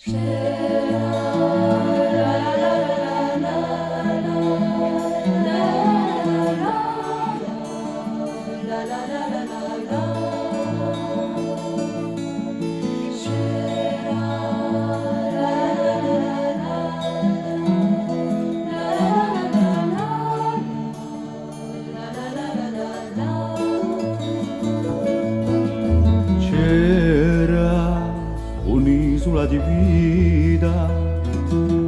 C'era un'isola di vita,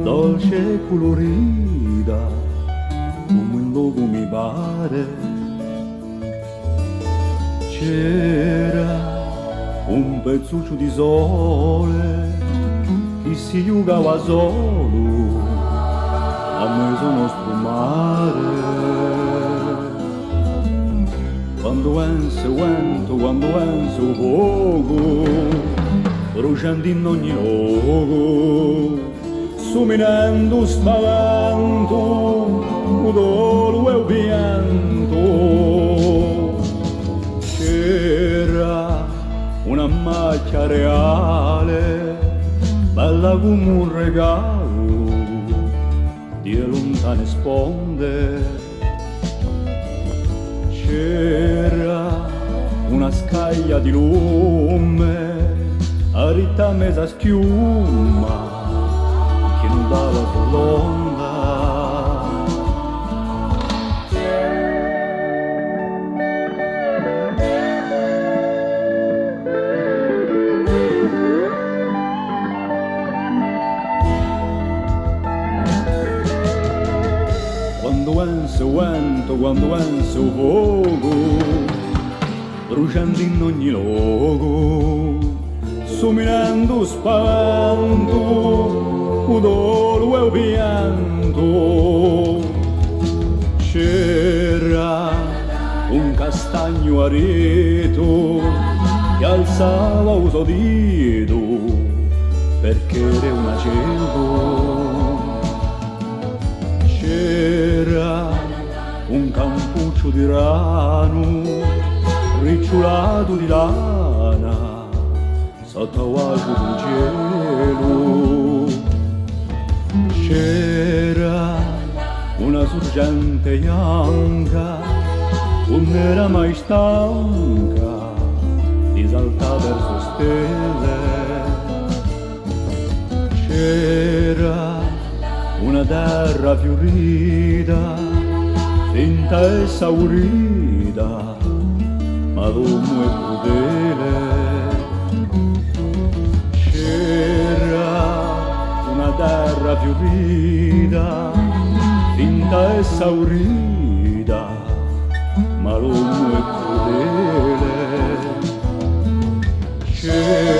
dolce e colorita, come un luogo mi pare. C'era un pezzuccio di sole che si giocava solo a mezzo nostro mare. Quando penso vento, quando penso fuoco, bruciando in ogni luogo, somminando spavento, un dolo e un pianto. C'era una macchia reale, bella come un regalo di lontane sponde. C'era una scaglia di lume, aritta a mezza schiuma, che non dava sull'onda. Quando penso vento, quando penso fuoco, bruciando in ogni luogo, somminando spavento, un dolo e un pianto. C'era un castagno areto che alzava un suo dito perché era un acerbo. C'era un campuccio di rano ricciolato di lana sotto l'alto del cielo. C'era una sorgente bianca, non era mai stanca di saltare verso stelle. C'era una terra fiorita, finta e saurita, ma d'uomo e crudele. C'era una terra fiorita, finta e saurita, ma l'uomo è crudele. C'era